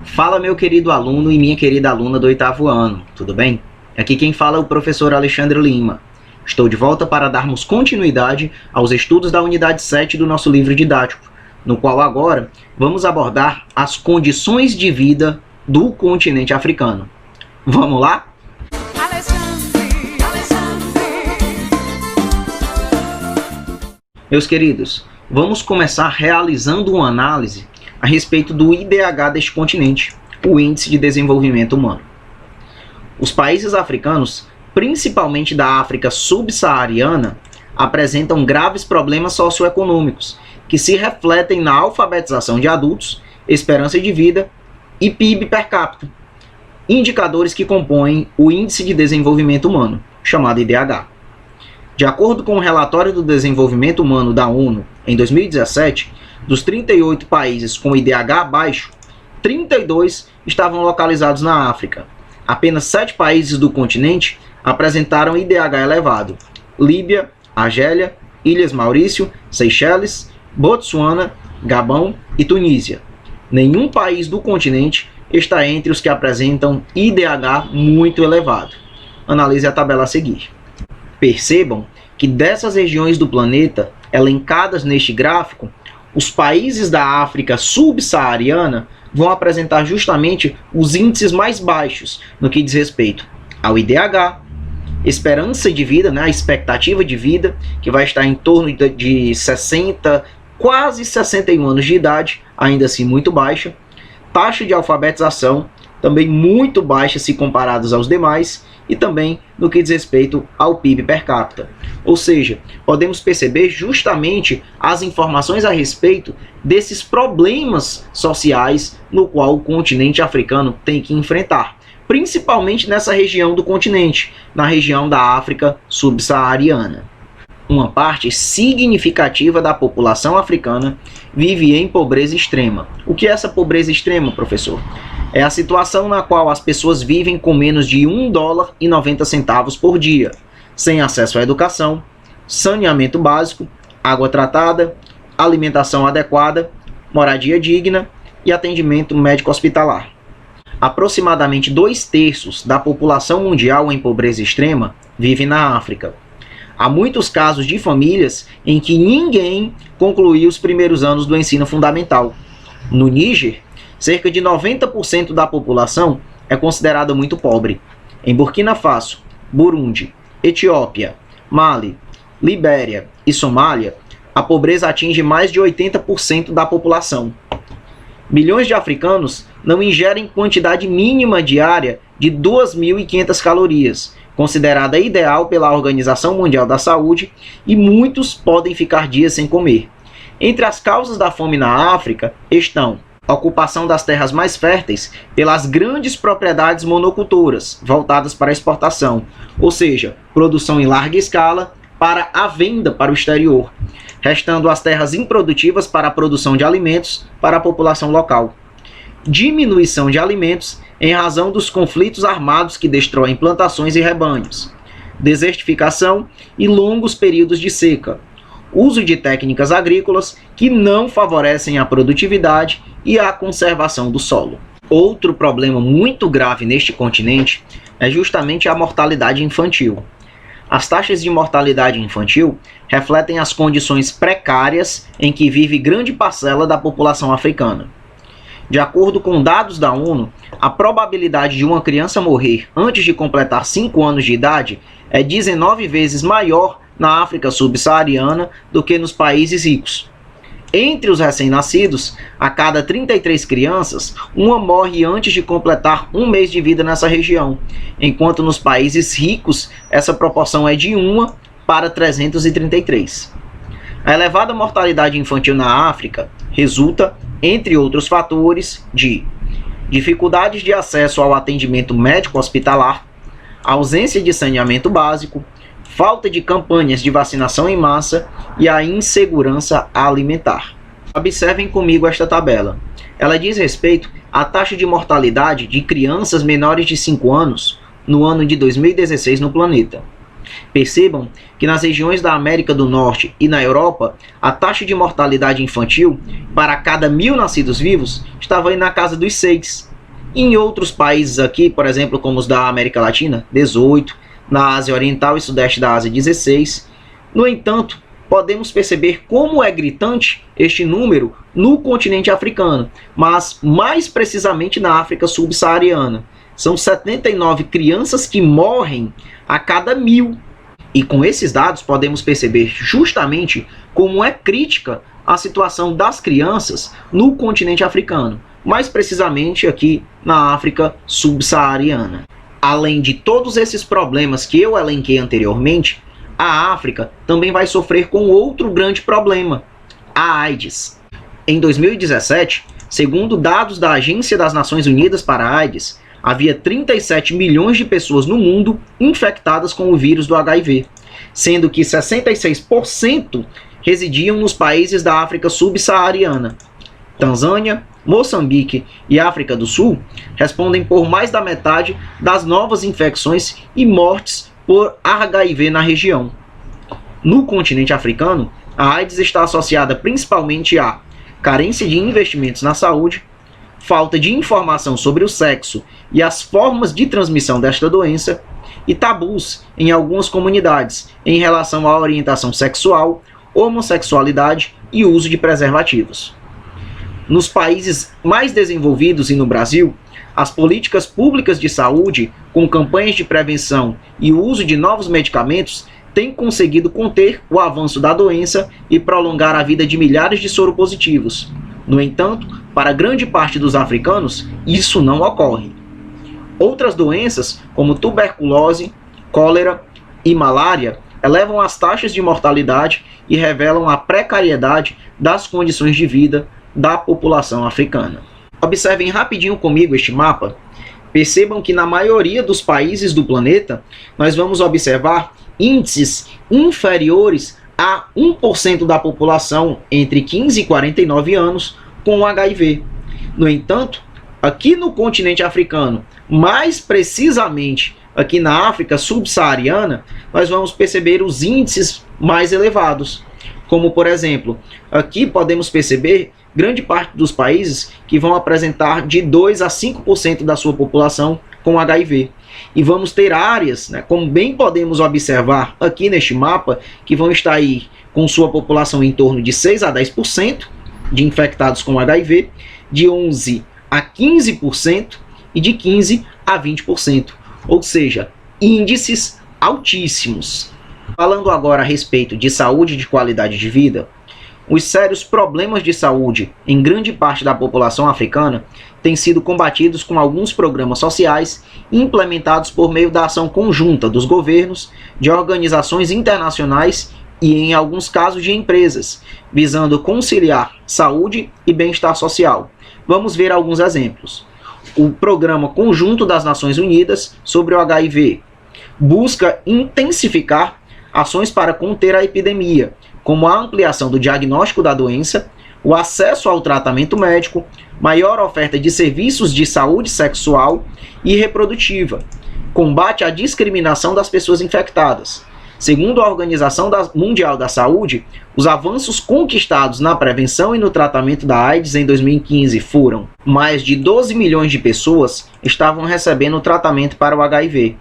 Fala, meu querido aluno e minha querida aluna do 8º ano, tudo bem? Aqui quem fala é o professor Alexandre Lima. Estou de volta para darmos continuidade aos estudos da unidade 7 do nosso livro didático, no qual agora vamos abordar as condições de vida do continente africano. Vamos lá? Meus queridos, vamos começar realizando uma análise a respeito do IDH deste continente, o Índice de Desenvolvimento Humano. Os países africanos, principalmente da África subsaariana, apresentam graves problemas socioeconômicos que se refletem na alfabetização de adultos, esperança de vida e PIB per capita, indicadores que compõem o Índice de Desenvolvimento Humano, chamado IDH. De acordo com o relatório do desenvolvimento humano da ONU, em 2017, dos 38 países com IDH baixo, 32 estavam localizados na África. Apenas 7 países do continente apresentaram IDH elevado: Líbia, Argélia, Ilhas Maurício, Seychelles, Botsuana, Gabão e Tunísia. Nenhum país do continente está entre os que apresentam IDH muito elevado. Analise a tabela a seguir. Percebam que dessas regiões do planeta, elencadas neste gráfico, os países da África subsaariana vão apresentar justamente os índices mais baixos no que diz respeito ao IDH, esperança de vida, a expectativa de vida, que vai estar em torno de 60, quase 61 anos de idade, ainda assim muito baixa, taxa de alfabetização, também muito baixa se comparados aos demais, e também no que diz respeito ao PIB per capita. Ou seja, podemos perceber justamente as informações a respeito desses problemas sociais no qual o continente africano tem que enfrentar, principalmente nessa região do continente, na região da África subsaariana. Uma parte significativa da população africana vive em pobreza extrema. O que é essa pobreza extrema, professor? É a situação na qual as pessoas vivem com menos de $1,90 por dia, sem acesso à educação, saneamento básico, água tratada, alimentação adequada, moradia digna e atendimento médico hospitalar. Aproximadamente 2/3 da população mundial em pobreza extrema vive na África. Há muitos casos de famílias em que ninguém concluiu os primeiros anos do ensino fundamental. No Níger, cerca de 90% da população é considerada muito pobre. Em Burkina Faso, Burundi, Etiópia, Mali, Libéria e Somália, a pobreza atinge mais de 80% da população. Milhões de africanos não ingerem quantidade mínima diária de 2.500 calorias, considerada ideal pela Organização Mundial da Saúde, e muitos podem ficar dias sem comer. Entre as causas da fome na África estão a ocupação das terras mais férteis pelas grandes propriedades monocultoras, voltadas para a exportação, ou seja, produção em larga escala para a venda para o exterior, restando as terras improdutivas para a produção de alimentos para a população local. Diminuição de alimentos em razão dos conflitos armados que destroem plantações e rebanhos, desertificação e longos períodos de seca, uso de técnicas agrícolas que não favorecem a produtividade e a conservação do solo. Outro problema muito grave neste continente é justamente a mortalidade infantil. As taxas de mortalidade infantil refletem as condições precárias em que vive grande parcela da população africana. De acordo com dados da ONU, a probabilidade de uma criança morrer antes de completar 5 anos de idade é 19 vezes maior na África subsaariana do que nos países ricos. Entre os recém-nascidos, a cada 33 crianças, uma morre antes de completar 1 mês de vida nessa região, enquanto nos países ricos essa proporção é de 1 para 333. A elevada mortalidade infantil na África resulta, entre outros fatores, de dificuldades de acesso ao atendimento médico hospitalar, ausência de saneamento básico, falta de campanhas de vacinação em massa e a insegurança alimentar. Observem comigo esta tabela. Ela diz respeito à taxa de mortalidade de crianças menores de 5 anos no ano de 2016 no planeta. Percebam que nas regiões da América do Norte e na Europa, a taxa de mortalidade infantil para cada 1.000 nascidos vivos estava aí na casa dos 6, Em outros países aqui, por exemplo, como os da América Latina, 18, na Ásia Oriental e Sudeste da Ásia, 16. No entanto, podemos perceber como é gritante este número no continente africano, mas mais precisamente na África subsaariana. São 79 crianças que morrem a cada 1000. E com esses dados podemos perceber justamente como é crítica a situação das crianças no continente africano, mais precisamente aqui na África subsaariana. Além de todos esses problemas que eu elenquei anteriormente, a África também vai sofrer com outro grande problema, a AIDS. Em 2017, segundo dados da Agência das Nações Unidas para a AIDS, havia 37 milhões de pessoas no mundo infectadas com o vírus do HIV, sendo que 66% residiam nos países da África subsaariana. Tanzânia, Moçambique e África do Sul respondem por mais da metade das novas infecções e mortes por HIV na região. No continente africano, a AIDS está associada principalmente à carência de investimentos na saúde, falta de informação sobre o sexo e as formas de transmissão desta doença, e tabus em algumas comunidades em relação à orientação sexual, homossexualidade e uso de preservativos. Nos países mais desenvolvidos e no Brasil, as políticas públicas de saúde, com campanhas de prevenção e o uso de novos medicamentos, têm conseguido conter o avanço da doença e prolongar a vida de milhares de soropositivos. No entanto, para grande parte dos africanos, isso não ocorre. Outras doenças, como tuberculose, cólera e malária, elevam as taxas de mortalidade e revelam a precariedade das condições de vida da população africana. Observem rapidinho comigo este mapa. Percebam que na maioria dos países do planeta, nós vamos observar índices inferiores a 1% da população entre 15 e 49 anos com HIV. No entanto, aqui no continente africano, mais precisamente aqui na África subsaariana, nós vamos perceber os índices mais elevados. Como, por exemplo, aqui podemos perceber grande parte dos países que vão apresentar de 2 a 5% da sua população com HIV. E vamos ter áreas, como bem podemos observar aqui neste mapa, que vão estar aí com sua população em torno de 6 a 10% de infectados com HIV, de 11 a 15% e de 15 a 20%. Ou seja, índices altíssimos. Falando agora a respeito de saúde e de qualidade de vida, os sérios problemas de saúde em grande parte da população africana têm sido combatidos com alguns programas sociais implementados por meio da ação conjunta dos governos, de organizações internacionais e, em alguns casos, de empresas, visando conciliar saúde e bem-estar social. Vamos ver alguns exemplos. O Programa Conjunto das Nações Unidas sobre o HIV busca intensificar ações para conter a epidemia, como a ampliação do diagnóstico da doença, o acesso ao tratamento médico, maior oferta de serviços de saúde sexual e reprodutiva, combate à discriminação das pessoas infectadas. Segundo a Organização Mundial da Saúde, os avanços conquistados na prevenção e no tratamento da AIDS em 2015 foram: mais de 12 milhões de pessoas estavam recebendo tratamento para o HIV.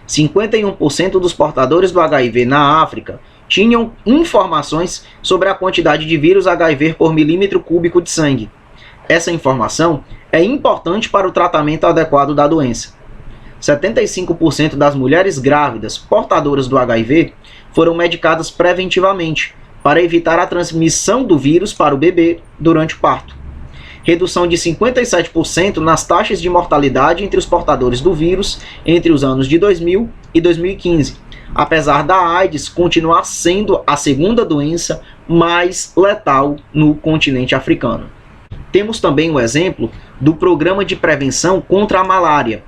51% dos portadores do HIV na África tinham informações sobre a quantidade de vírus HIV por milímetro cúbico de sangue. Essa informação é importante para o tratamento adequado da doença. 75% das mulheres grávidas portadoras do HIV foram medicadas preventivamente para evitar a transmissão do vírus para o bebê durante o parto. Redução de 57% nas taxas de mortalidade entre os portadores do vírus entre os anos de 2000 e 2015, apesar da AIDS continuar sendo a segunda doença mais letal no continente africano. Temos também o exemplo do Programa de Prevenção contra a Malária.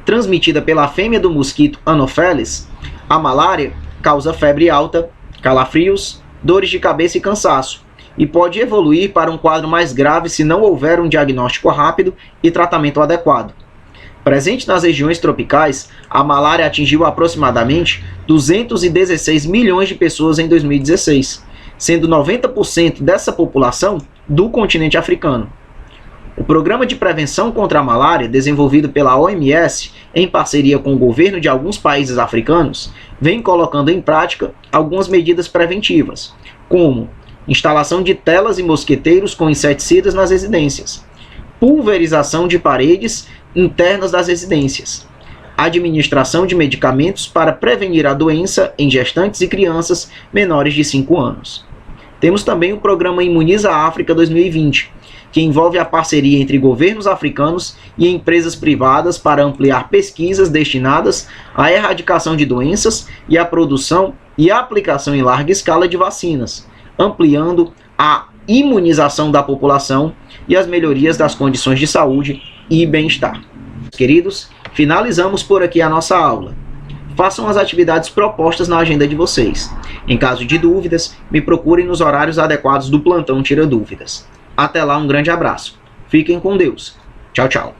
Transmitida pela fêmea do mosquito Anopheles, a malária causa febre alta, calafrios, dores de cabeça e cansaço, e pode evoluir para um quadro mais grave se não houver um diagnóstico rápido e tratamento adequado. Presente nas regiões tropicais, a malária atingiu aproximadamente 216 milhões de pessoas em 2016, sendo 90% dessa população do continente africano. O Programa de Prevenção contra a Malária, desenvolvido pela OMS em parceria com o governo de alguns países africanos, vem colocando em prática algumas medidas preventivas, como instalação de telas e mosqueteiros com inseticidas nas residências, pulverização de paredes internas das residências, administração de medicamentos para prevenir a doença em gestantes e crianças menores de 5 anos. Temos também o Programa Imuniza África 2020, que envolve a parceria entre governos africanos e empresas privadas para ampliar pesquisas destinadas à erradicação de doenças e à produção e aplicação em larga escala de vacinas, ampliando a imunização da população e as melhorias das condições de saúde e bem-estar. Queridos, finalizamos por aqui a nossa aula. Façam as atividades propostas na agenda de vocês. Em caso de dúvidas, me procurem nos horários adequados do Plantão Tira Dúvidas. Até lá, um grande abraço. Fiquem com Deus. Tchau, tchau.